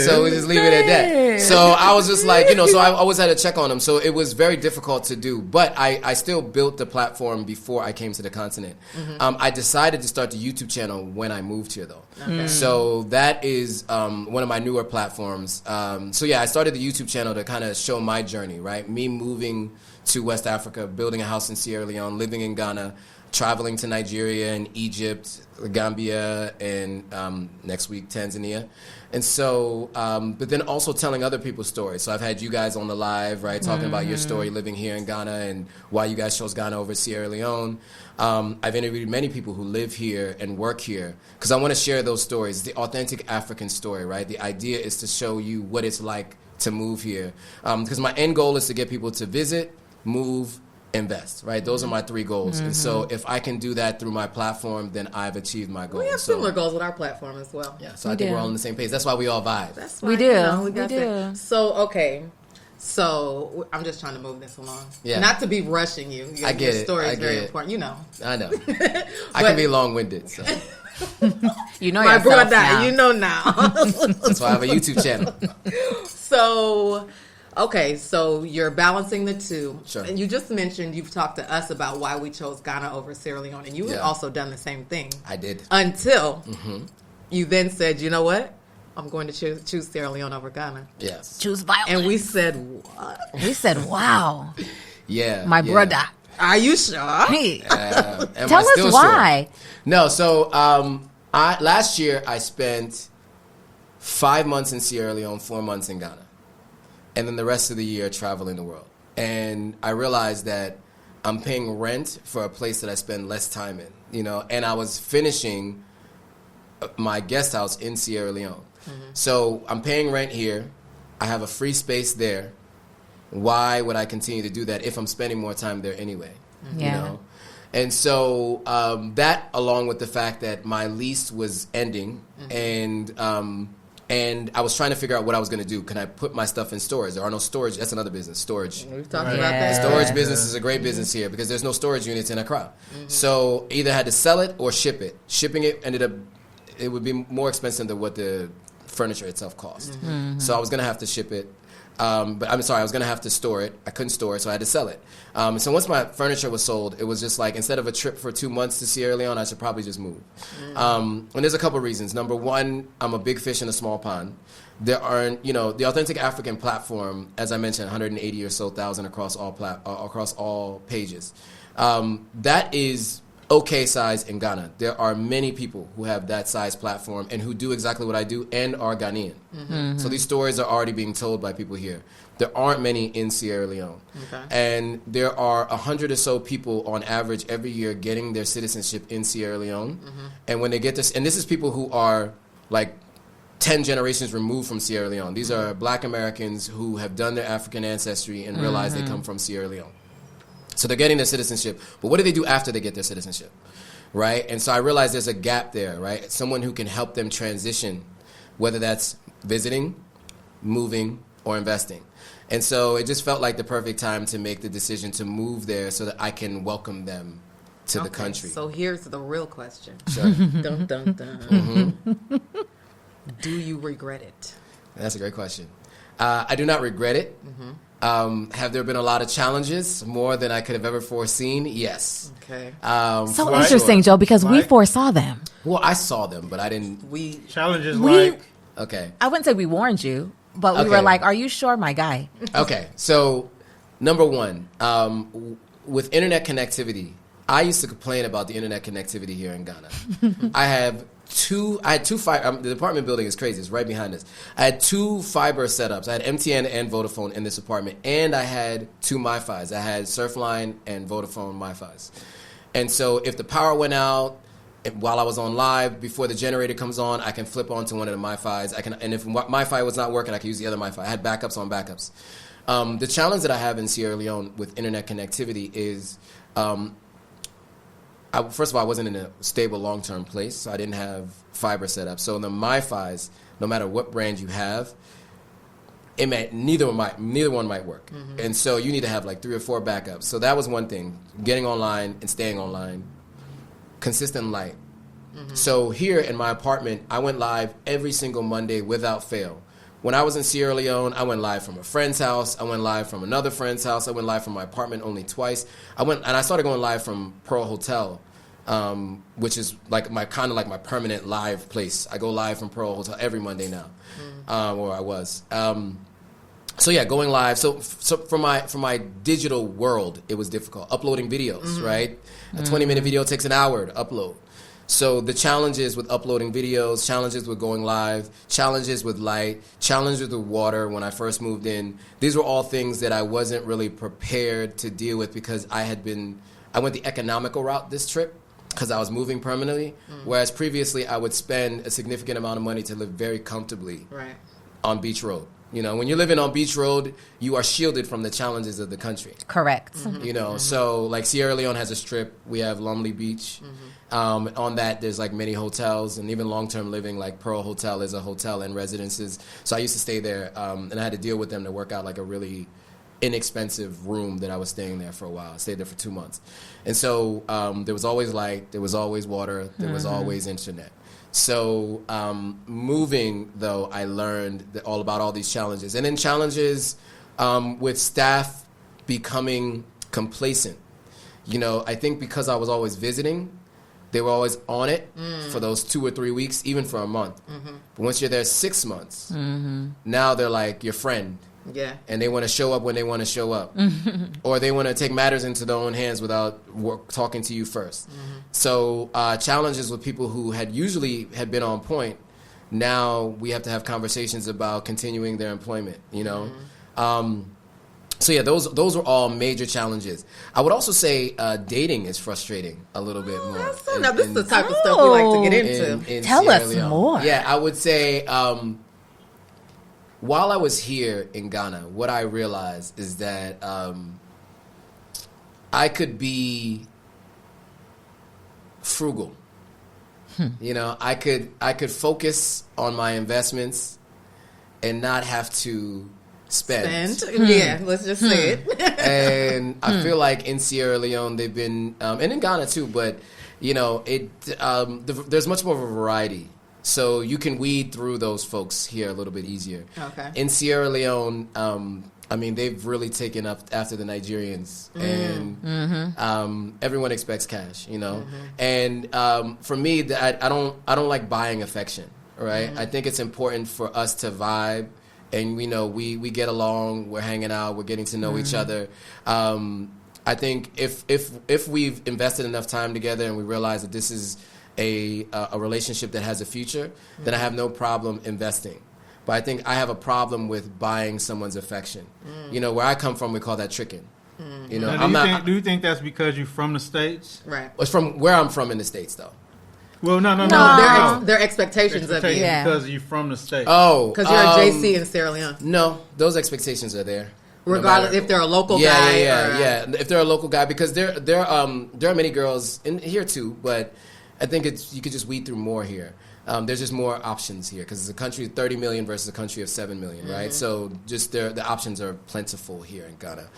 So we just leave it at that. So I was just like, so I always had to check on them. So it was very difficult to do. But I still built the platform before I came to the continent. I decided to start the YouTube channel when I moved here, though. So that is one of my newer platforms. I started the YouTube channel to kind of show my journey, right? Me moving to West Africa, building a house in Sierra Leone, living in Ghana, traveling to Nigeria and Egypt, Gambia, and next week, Tanzania. And so, but then also telling other people's stories. So I've had you guys on the live, right, talking about your story living here in Ghana and why you guys chose Ghana over Sierra Leone. I've interviewed many people who live here and work here because I want to share those stories, the authentic African story, right? The idea is to show you what it's like to move here. Because my end goal is to get people to visit, move, invest, right? Those are my 3 goals. And so if I can do that through my platform, then I've achieved my goal. We have similar goals with our platform as well. Yeah, so I think we're all on the same page. That's why we all vibe. That's why, we do. You know, we do. that. So, okay. So, I'm just trying to move this along. Yeah. Not to be rushing you. I get your it. story I is very get it. important. You know. I know. I can be long-winded. So. You know My yourself brother, now. you know now. That's why I have a YouTube channel. So, okay, so you're balancing the two. Sure. And you just mentioned you've talked to us about why we chose Ghana over Sierra Leone, and you have also done the same thing. I did. Until you then said, you know what? I'm going to choose Sierra Leone over Ghana. Yes. Choose violence. And we said, what? We said, wow. Yeah. My brother. Are you sure? Hey. Am I Tell still us why. Sure? No, so last year I spent 5 months in Sierra Leone, 4 months in Ghana. And then the rest of the year traveling the world. And I realized that I'm paying rent for a place that I spend less time in, you know, and I was finishing my guest house in Sierra Leone. So I'm paying rent here. I have a free space there. Why would I continue to do that if I'm spending more time there anyway? Yeah. You know? And so that, along with the fact that my lease was ending, and I was trying to figure out what I was going to do. Can I put my stuff in storage? There are no storage. That's another business, storage. We've talked about that. Storage business is a great business here because there's no storage units in Accra. So either had to sell it or ship it. Shipping it ended up, it would be more expensive than what the furniture itself cost. So I was going to have to ship it. But I'm sorry, I was going to have to store it. I couldn't store it, so I had to sell it. So once my furniture was sold, it was just like, instead of a trip for 2 months to Sierra Leone, I should probably just move. And there's a couple reasons. Number one, I'm a big fish in a small pond. There aren't, you know, the Authentic African platform, as I mentioned, 180 or so thousand across all pages. That is okay size in Ghana. There are many people who have that size platform and who do exactly what I do and are Ghanaian. So these stories are already being told by people here. There aren't many in Sierra Leone. And there are 100 or so people on average every year getting their citizenship in Sierra Leone. And when they get this, and this is people who are like 10 generations removed from Sierra Leone. These are Black Americans who have done their African ancestry and realize they come from Sierra Leone. So they're getting their citizenship. But what do they do after they get their citizenship? Right? And so I realized there's a gap there, right? Someone who can help them transition, whether that's visiting, moving, or investing. And so it just felt like the perfect time to make the decision to move there so that I can welcome them to the country. So here's the real question. Sure. Dun, dun, dun. Do you regret it? That's a great question. I do not regret it. Have there been a lot of challenges, more than I could have ever foreseen? Yes. Okay. So interesting, Joe, because we foresaw them. Well, I saw them, but I didn't. Challenges like... Okay. I wouldn't say we warned you, but we were like, are you sure, my guy? Okay. So, number one, with internet connectivity, I used to complain about the internet connectivity here in Ghana. I had two fiber. The apartment building is crazy. It's right behind us. I had 2 fiber setups. I had MTN and Vodafone in this apartment, and I had 2 MiFis. I had Surfline and Vodafone MiFis. And so if the power went out while I was on live, before the generator comes on, I can flip onto one of the MiFis. And if MiFi was not working, I could use the other MiFi. I had backups on backups. The challenge that I have in Sierra Leone with internet connectivity is, first of all, I wasn't in a stable long-term place, so I didn't have fiber set up. So the MiFis, no matter what brand you have, neither one might work. And so you need to have like 3 or 4 backups. So that was one thing, getting online and staying online, consistent light. So here in my apartment, I went live every single Monday without fail. When I was in Sierra Leone, I went live from a friend's house. I went live from another friend's house. I went live from my apartment only twice. I started going live from Pearl Hotel, which is like my permanent live place. I go live from Pearl Hotel every Monday now, or I was. So yeah, going live. So for my digital world, it was difficult. Uploading videos, right? A 20-minute video takes an hour to upload. So the challenges with uploading videos, challenges with going live, challenges with light, challenges with water when I first moved in, these were all things that I wasn't really prepared to deal with because I went the economical route this trip because I was moving permanently, whereas previously I would spend a significant amount of money to live very comfortably on Beach Road. You know, when you're living on Beach Road, you are shielded from the challenges of the country. Correct. You know, so like Sierra Leone has a strip. We have Lumley Beach. On that, there's like many hotels and even long-term living, like Pearl Hotel is a hotel and residences. So I used to stay there, and I had to deal with them to work out like a really inexpensive room that I was staying there for a while. I stayed there for 2 months. And so there was always light, there was always water, there was always internet. So moving, though, I learned all about all these challenges. And then challenges with staff becoming complacent. You know, I think because I was always visiting, they were always on it for those 2 or 3 weeks, even for a month. But once you're there 6 months, now they're like your friend. Yeah. And they want to show up when they want to show up. Or they want to take matters into their own hands without talking to you first. So challenges with people who had been on point, now we have to have conversations about continuing their employment, you know. So yeah, those were all major challenges. I would also say dating is frustrating a little bit more. Now this is the type of stuff we like to get into. In Tell Sierra us Leone. more. Yeah, I would say while I was here in Ghana, what I realized is that I could be frugal. You know, I could focus on my investments and not have to spend. Yeah, let's just say it. And I feel like in Sierra Leone they've been, and in Ghana too, but you know, there's much more of a variety. So you can weed through those folks here a little bit easier. Okay. In Sierra Leone, I mean, they've really taken up after the Nigerians, and everyone expects cash, you know. And for me, I don't like buying affection, right? I think it's important for us to vibe, and we get along, we're hanging out, we're getting to know each other. I think if we've invested enough time together and we realize that this is a relationship that has a future, then I have no problem investing. But I think I have a problem with buying someone's affection. You know, where I come from, we call that tricking. You know, now, do you think that's because you're from the States? Right. It's from where I'm from in the States, though. Well, no. Their expectations of you. Yeah. Because you're from the States. Oh. Because you're a JC in Sierra Leone. No, those expectations are there. Regardless if they're a local guy. Yeah. If they're a local guy, because there are many girls in here too, but I think you could just weed through more here. There's just more options here because it's a country of 30 million versus a country of 7 million, right? So just the options are plentiful here in Ghana,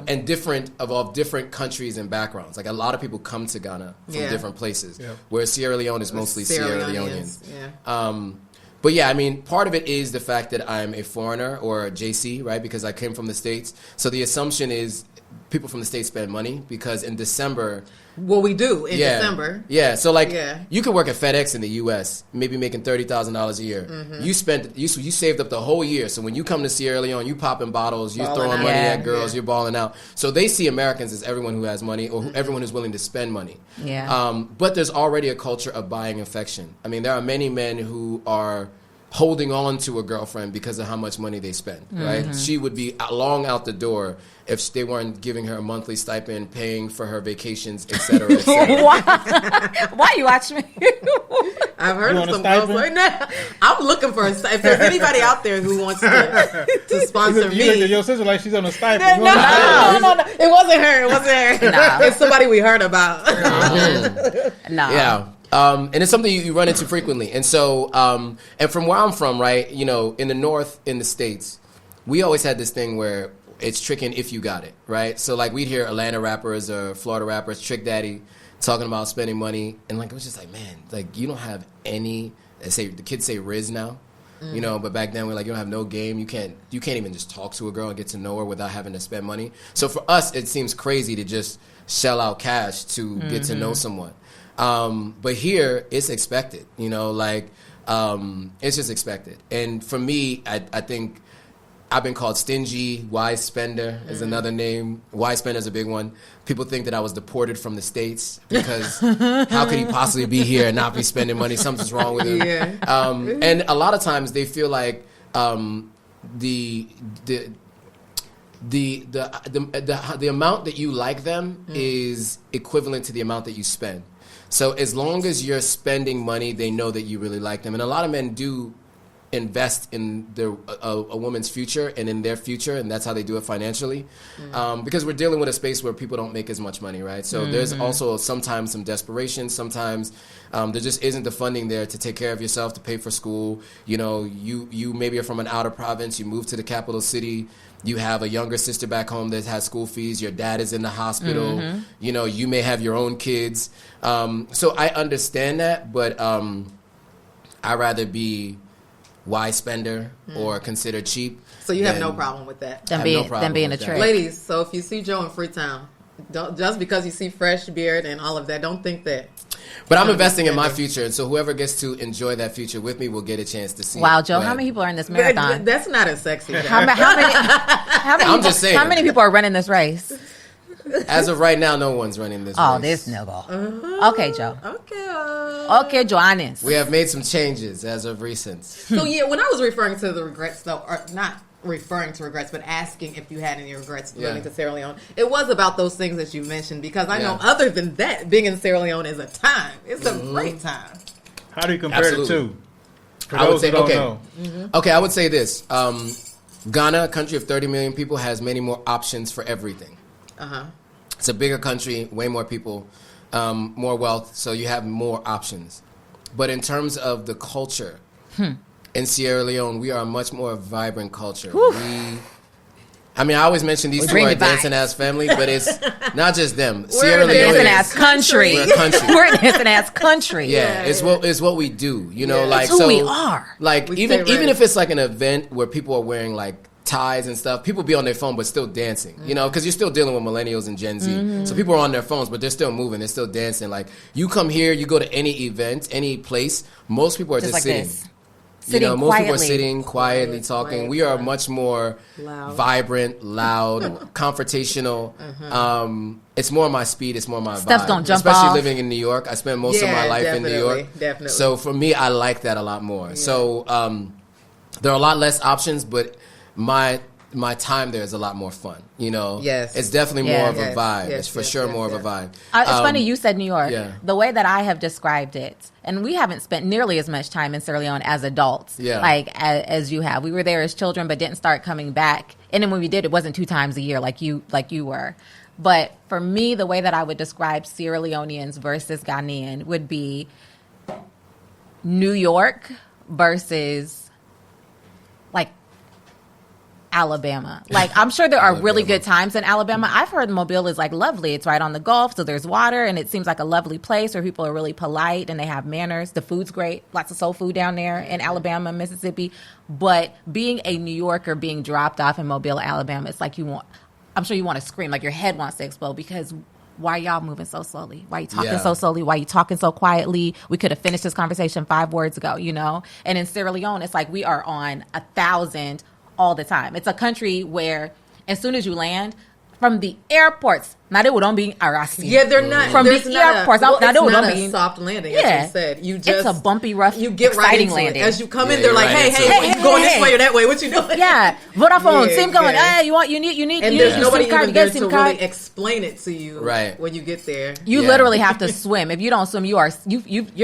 and different countries and backgrounds. Like a lot of people come to Ghana from different places, where Sierra Leone is mostly Sierra Leoneans. But yeah, I mean, part of it is the fact that I'm a foreigner or a JC, right? Because I came from the States. So the assumption is people from the States spend money because in December... Well, we do in December. Yeah, so you could work at FedEx in the U.S., maybe making $30,000 a year. You saved up the whole year. So when you come to Sierra Leone, you popping bottles, you throwing money at girls, you're balling out. So they see Americans as everyone who has money or everyone who's willing to spend money. Yeah. But there's already a culture of buying affection. I mean, there are many men who are holding on to a girlfriend because of how much money they spend, right? She would be long out the door if they weren't giving her a monthly stipend, paying for her vacations, et cetera, et cetera. Why you watch me? I've heard of some girls like that. I'm looking for if there's anybody out there who wants to sponsor me. Your sister like she's on a stipend. No. It wasn't her. No. It's somebody we heard about. No. Yeah. And it's something you run into frequently. And so, and from where I'm from, right, you know, in the North, in the States, we always had this thing where it's tricking if you got it, right? So, like, we'd hear Atlanta rappers or Florida rappers, Trick Daddy, talking about spending money. And, like, it was just like, man, like, you don't have any, the kids say Riz now, you know, but back then we're like, you don't have no game. You can't even just talk to a girl and get to know her without having to spend money. So for us, it seems crazy to just shell out cash to get to know someone. But here, it's expected, you know, like, it's just expected. And for me, I think I've been called stingy. Wise spender is another name. Wise spender is a big one. People think that I was deported from the States because how could he possibly be here and not be spending money? Something's wrong with him. Yeah. And a lot of times they feel like the amount that you like them is equivalent to the amount that you spend. So as long as you're spending money, they know that you really like them. And a lot of men do invest in a woman's future and in their future, and that's how they do it financially. Because we're dealing with a space where people don't make as much money, right? So there's also sometimes some desperation. Sometimes there just isn't the funding there to take care of yourself, to pay for school. You know, you maybe are from an outer province, you move to the capital city, you have a younger sister back home that has school fees, your dad is in the hospital, you know, you may have your own kids. So I understand that, but I'd rather be wise spender or considered cheap. So you have no problem with that? Than being a trick. Ladies, so if you see Joe in Freetown, don't, just because you see fresh beard and all of that, don't think that. But I'm investing in my future, and so whoever gets to enjoy that future with me will get a chance to see. Wow, Joe, how many people are in this marathon? That's not as sexy. How many I'm just saying. How many people are running this race? As of right now, no one's running this race. This nigga. Okay, Joe. Okay, Johannes. We have made some changes as of recent. So yeah, when I was referring to the regrets, though, or not referring to regrets, but asking if you had any regrets moving to Sierra Leone, it was about those things that you mentioned, because I know other than that, being in Sierra Leone is a time. It's a great time. How do you compare the two? I would say, I would say this. Ghana, a country of 30 million people, has many more options for everything. It's a bigger country, way more people, more wealth, so you have more options. But in terms of the culture, in Sierra Leone, we are a much more vibrant culture. I always mention these two are a dancing ass family, but it's not just them. We're a dancing ass country. We're a country. We're a dancing ass country. Yeah, it's what we do. You know, like it's who we are. Like even if it's like an event where people are wearing like ties and stuff, people be on their phone but still dancing, you know, because you're still dealing with millennials and Gen Z. So people are on their phones but they're still moving, they're still dancing. Like, you come here, you go to any event, any place, most people are just like sitting. This. You know, most quietly. people are sitting quietly talking. We are much more vibrant, loud, confrontational. It's more my speed. It's more my Stuff's vibe. Gonna jump Especially off. living in New York. I spent most of my life in New York. Definitely. So for me, I like that a lot more. So there are a lot less options, but my time there is a lot more fun. You know, it's definitely more of a vibe. It's for sure more of a vibe. It's funny you said New York. Yeah. The way that I have described it, and we haven't spent nearly as much time in Sierra Leone as adults, like as you have. We were there as children, but didn't start coming back. And then when we did, it wasn't 2 times a year like you were. But for me, the way that I would describe Sierra Leoneans versus Ghanaian would be New York versus like Alabama. Like, I'm sure there are really good times in Alabama. I've heard Mobile is like lovely. It's right on the Gulf, so there's water, and it seems like a lovely place where people are really polite and they have manners. The food's great. Lots of soul food down there in Alabama, Mississippi. But being a New Yorker, being dropped off in Mobile, Alabama, it's like I'm sure you want to scream, like your head wants to explode, because why y'all moving so slowly? Why you talking so slowly? Why you talking so quietly? We could have finished this conversation 5 words ago, you know? And in Sierra Leone, it's like we are on 1,000 all the time. It's a country where as soon as you land, from the airports, now they don't be arasi. Yeah, they're not. From the airports, now they don't be soft landing. As you said, it's a bumpy, rough, you get exciting right landing. As you come in, they're like, hey, you going this way or that way? What you doing? Yeah, Vodafone, SIM going. Hey, you need. And there's nobody even there to really explain it to you. Right. When you get there, you literally have to swim. If you don't swim, you're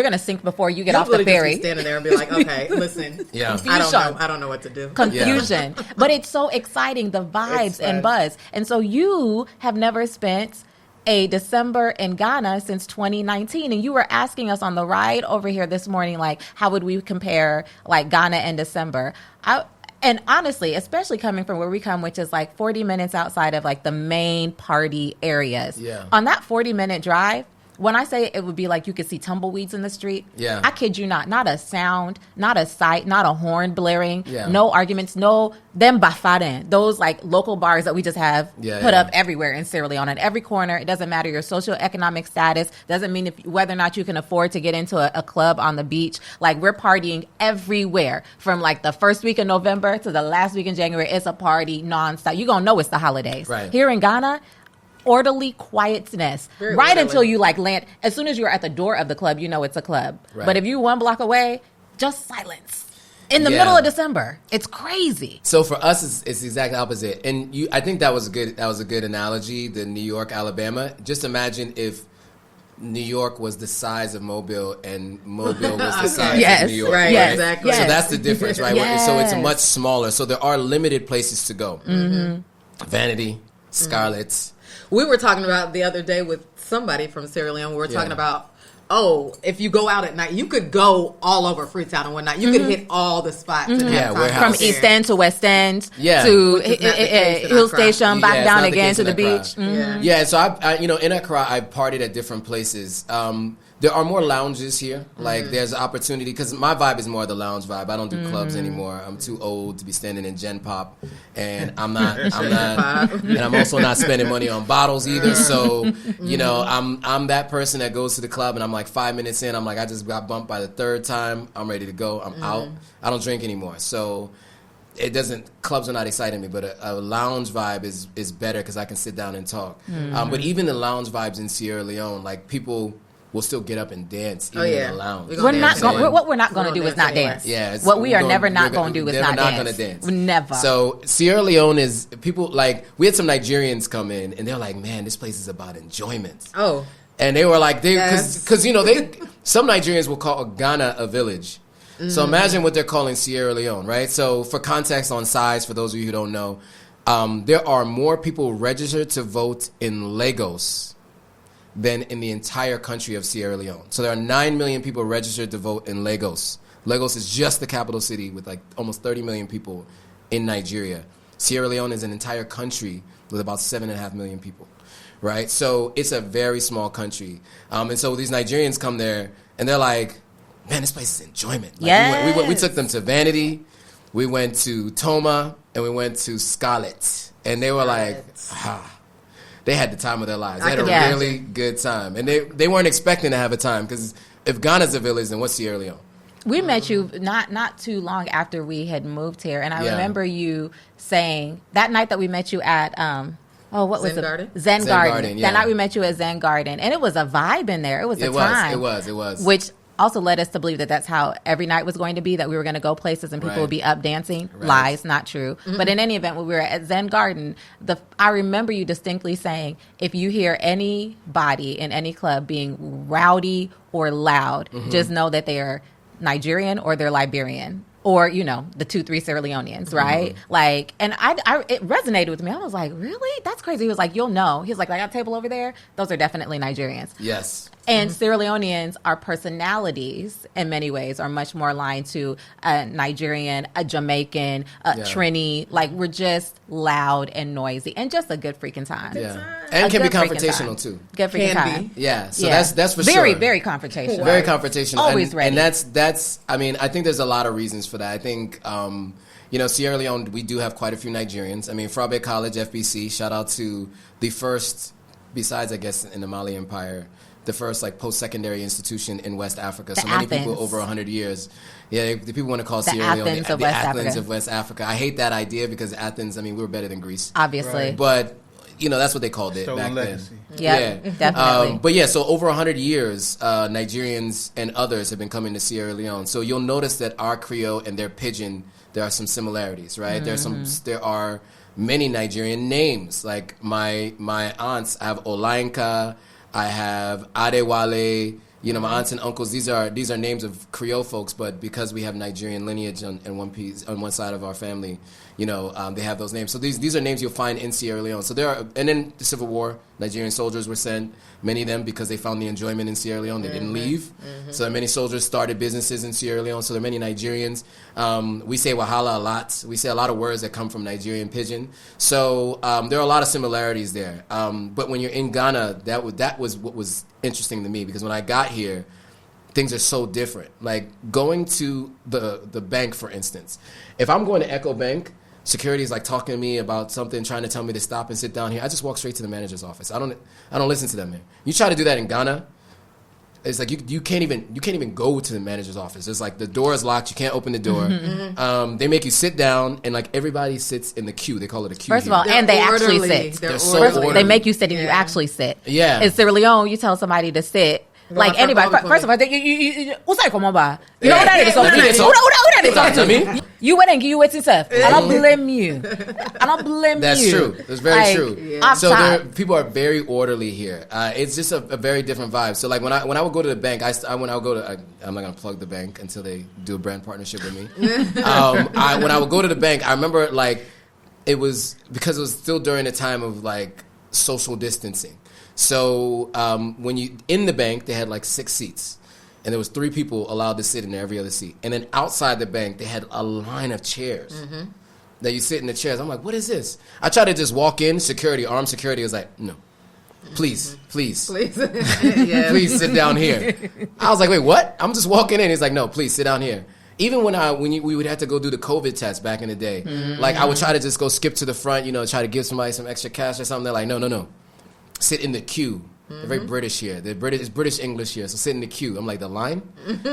gonna sink before you get off the ferry. Just be standing there and be like, okay, listen, I don't know what to do. Confusion, but it's so exciting. The vibes and buzz, and so you have never spent a December in Ghana since 2019, and you were asking us on the ride over here this morning, like, how would we compare like Ghana and December? And honestly, especially coming from where we come, which is like 40 minutes outside of like the main party areas. Yeah. On that 40-minute drive, when I say it would be like you could see tumbleweeds in the street, I kid you not a sound, not a sight, not a horn blaring, Yeah. no arguments, no them bafaren, those like local bars that we just have put up everywhere in Sierra Leone, on every corner. It doesn't matter your socioeconomic status, doesn't mean whether or not you can afford to get into a club on the beach. Like, we're partying everywhere from like the first week of November to the last week in January. It's a party nonstop. You're gonna know it's the holidays. Right. Here in Ghana, orderly quietness. Very right orderly. until you like land. As soon as you're at the door of the club, you know it's a club. Right. But if you one block away, just silence. In the middle of December, it's crazy. So for us, it's the exact opposite. And I think that was a good analogy. The New York, Alabama. Just imagine if New York was the size of Mobile and Mobile was the size of New York. Right, Yes. exactly. Yes. So that's the difference, right? Yes. So it's much smaller. So there are limited places to go. Vanity, Scarlett's. We were talking about the other day with somebody from Sierra Leone. We were talking about, if you go out at night, you could go all over Freetown and whatnot. You could hit all the spots. And have time warehouse. From out there. East End to West End to Which is not the case in Hill Accra. Station, back it's down not the again case to in the Accra. beach. Yeah. Yeah, so I in Accra, I partied at different places. There are more lounges here. Like, there's opportunity, because my vibe is more the lounge vibe. I don't do clubs anymore. I'm too old to be standing in Gen Pop, and I'm not, and I'm also not spending money on bottles either. So, I'm that person that goes to the club, and I'm like 5 minutes in, I'm like, I just got bumped by the third time. I'm ready to go. I'm out. I don't drink anymore. So clubs are not exciting me, but a lounge vibe is better because I can sit down and talk. But even the lounge vibes in Sierra Leone, like, people will still get up and dance even in the lounge. What we're not going to do is not dance. Yeah, what we are never not going to do is not dance. Gonna dance. Never. So Sierra Leone is, people, like, we had some Nigerians come in and they're like, man, this place is about enjoyment. Oh. And they were like, because some Nigerians will call Ghana a village. So imagine what they're calling Sierra Leone, right? So for context on size, for those of you who don't know, there are more people registered to vote in Lagos than in the entire country of Sierra Leone. So there are 9 million people registered to vote in Lagos. Lagos is just the capital city with like almost 30 million people in Nigeria. Sierra Leone is an entire country with about 7.5 million people, right? So it's a very small country. And so these Nigerians come there and they're like, man, this place is enjoyment. Like, we took them to Vanity, we went to Toma, and we went to Scarlett. And they were like, they had the time of their lives. They had a really good time. And they weren't expecting to have a time, because if Ghana's a village, then what's Sierra Leone? We met you not too long after we had moved here, and I remember you saying that night that we met you at what was Zen it? Garden? Zen Garden. Yeah. That night we met you at Zen Garden, and it was a vibe in there. It was a time. It was. Which also led us to believe that that's how every night was going to be, that we were going to go places and people would be up dancing. Right. Lies, not true. But in any event, when we were at Zen Garden, I remember you distinctly saying, if you hear anybody in any club being rowdy or loud, just know that they are Nigerian or they're Liberian. Or, the 2-3 Sierra Leoneans, right? Like, and it resonated with me. I was like, really? That's crazy. He was like, you'll know. He was like, that table over there, those are definitely Nigerians. Yes. And Sierra Leoneans, our personalities in many ways are much more aligned to a Nigerian, a Jamaican, a Trini. Like, we're just loud and noisy and just a good freaking time. Yeah. And can be confrontational too. Good freaking time. Yeah. So that's for very, sure. very confrontational. Very confrontational. Always ready. And that's I mean, I think there's a lot of reasons for that. I think Sierra Leone, we do have quite a few Nigerians. I mean, Frabe College, FBC, shout out to the first, besides I guess in the Mali Empire, the first like post-secondary institution in West Africa. So many people over 100 years. Yeah, the people want to call Sierra Leone the Athens of West Africa. I hate that idea because Athens, I mean, we were better than Greece. Obviously. Right. But, that's what they called it back legacy. then. Yep, yeah, definitely. But so over 100 years, Nigerians and others have been coming to Sierra Leone. So you'll notice that our Creole and their Pidgin, there are some similarities, right? There are many Nigerian names. Like my aunts, I have Olainka, I have Adewale, my aunts and uncles. These are names of Creole folks, but because we have Nigerian lineage on one side of our family, they have those names. So these are names you'll find in Sierra Leone. So and then the Civil War, Nigerian soldiers were sent, many of them because they found the enjoyment in Sierra Leone. They didn't leave. So many soldiers started businesses in Sierra Leone. So there are many Nigerians. We say Wahala a lot. We say a lot of words that come from Nigerian pidgin. So there are a lot of similarities there. But when you're in Ghana, that was what was interesting to me, because when I got here, things are so different. Like going to the bank, for instance. If I'm going to Echo Bank, security is like talking to me about something, trying to tell me to stop and sit down here. I just walk straight to the manager's office. I don't listen to them here. You try to do that in Ghana, it's like you can't even go to the manager's office. It's like the door is locked. You can't open the door. They make you sit down, and like everybody sits in the queue. They call it a queue. First of all, and they actually sit. They're so orderly. They make you sit, and you actually sit. Yeah. In Sierra Leone, you tell somebody to sit. Like anybody, first of all, you know what that is? Who that is talking to me? You went and you wait yourself. I don't blame you. That's true. That's very true. Yeah. So people are very orderly here. It's just a very different vibe. So like when I would go to the bank, I'm not gonna plug the bank until they do a brand partnership with me. When I would go to the bank, I remember like it was because it was still during the time of like social distancing. So when you in the bank, they had like 6 seats, and there was 3 people allowed to sit in every other seat. And then outside the bank, they had a line of chairs that you sit in the chairs. I'm like, what is this? I tried to just walk in. Armed security was like, no, please, please sit down here. I was like, wait, what? I'm just walking in. He's like, no, please sit down here. Even when we would have to go do the COVID test back in the day, like I would try to just go skip to the front, try to give somebody some extra cash or something. They're like, no. Sit in the queue. They're very British here. It's British English here. So sit in the queue. I'm like, the line?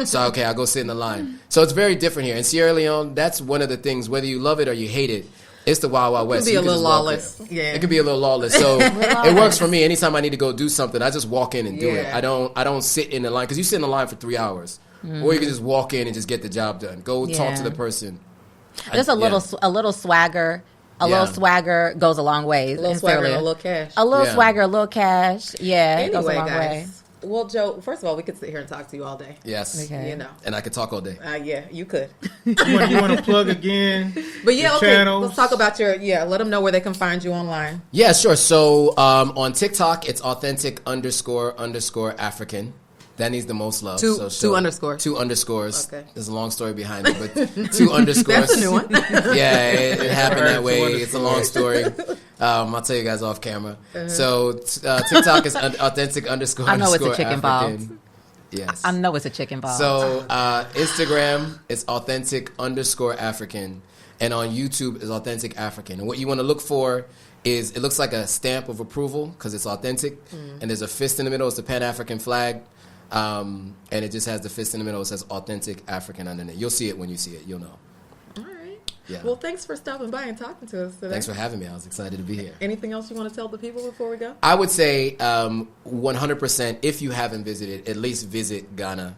So, okay, I'll go sit in the line. So it's very different here. In Sierra Leone, that's one of the things, whether you love it or you hate it, it's the Wild Wild West. It could be a little lawless. Yeah. It could be a little lawless. So it works for me. Anytime I need to go do something, I just walk in and do it. I don't sit in the line. Because you sit in the line for 3 hours. Or you can just walk in and just get the job done. Go talk to the person. Just a little swagger. A little swagger goes a long way. A little swagger, a little cash. A little swagger, a little cash. Yeah, anyway, it goes a long guys. way. Well, Joe, first of all, we could sit here and talk to you all day. Yes. Okay. And I could talk all day. Yeah, you could. You want to plug again? But yeah, okay. Channels? Let's talk about let them know where they can find you online. Yeah, sure. So on TikTok, it's authentic__African. That needs the most love. Two underscores. 2 underscores. Okay. There's a long story behind it, but 2 underscores. That's a new one. Yeah, it happened that way. It's a long story. I'll tell you guys off camera. So TikTok is authentic__African. I know it's a chicken ball. Yes. I know it's a chicken ball. So Instagram is authentic_African. And on YouTube is Authentic African. And what you want to look for is, it looks like a stamp of approval because it's authentic. And there's a fist in the middle. It's the Pan-African flag. And it just has the fist in the middle. It says Authentic African underneath. You'll see it when you see it. You'll know. All right. Yeah. Well, thanks for stopping by and talking to us today. Thanks for having me. I was excited to be here. Anything else you want to tell the people before we go? I would say 100%, if you haven't visited, at least visit Ghana.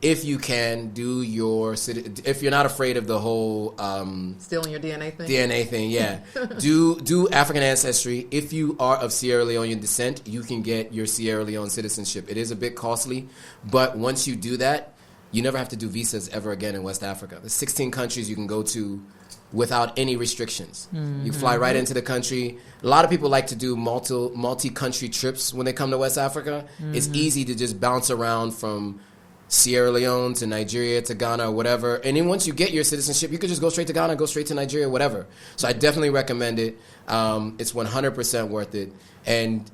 If you can, if you're not afraid of the whole stealing your DNA thing. Yeah. do African ancestry. If you are of Sierra Leonean descent, you can get your Sierra Leone citizenship. It is a bit costly, but once you do that, you never have to do visas ever again in West Africa. There's 16 countries you can go to without any restrictions. You fly right into the country. A lot of people like to do multi-country trips when they come to West Africa. It's easy to just bounce around from Sierra Leone to Nigeria to Ghana or whatever. And then once you get your citizenship, you could just go straight to Ghana, go straight to Nigeria, whatever. So I definitely recommend it. It's 100% worth it. And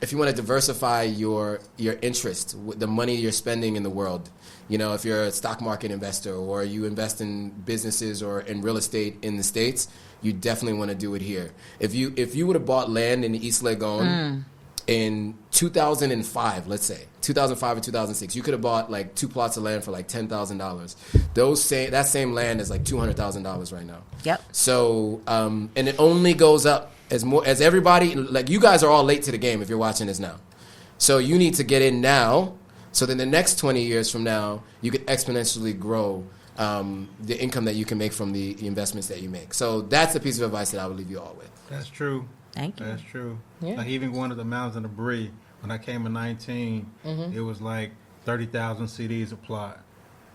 if you want to diversify your interest, the money you're spending in the world, if you're a stock market investor or you invest in businesses or in real estate in the States, you definitely want to do it here. If you would have bought land in East Legon in 2005, let's say, 2005 or 2006, you could have bought like 2 plots of land for like $10,000. That same land is like $200,000 right now. Yep. So and it only goes up as everybody, like you guys are all late to the game if you're watching this now. So you need to get in now, so then the next 20 years from now, you could exponentially grow the income that you can make from the investments that you make. So that's the piece of advice that I would leave you all with. That's true. Thank you. That's true. Yeah. Like even going to the mountains in the Brie, when I came in 19, it was like 30,000 CDs a plot.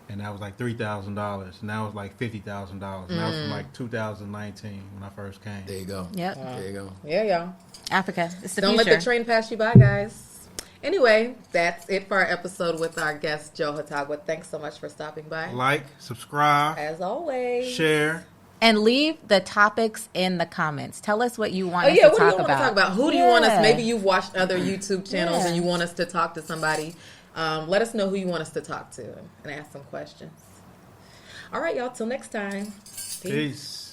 and that was like $3,000. Now it's like $50,000. And that was from like 2019 when I first came. There you go. Yep. There you go. Yeah, y'all. Africa. It's the Don't future. let the train pass you by, guys. Anyway, that's it for our episode with our guest, Joe Hotagua. Thanks so much for stopping by. Like, subscribe, As always. share. And leave the topics in the comments. Tell us what you want Oh, us yeah, to what do you talk want to talk about? Who do you want us? Maybe you've watched other YouTube channels and you want us to talk to somebody. Let us know who you want us to talk to and ask some questions. All right, y'all. Till next time. Peace.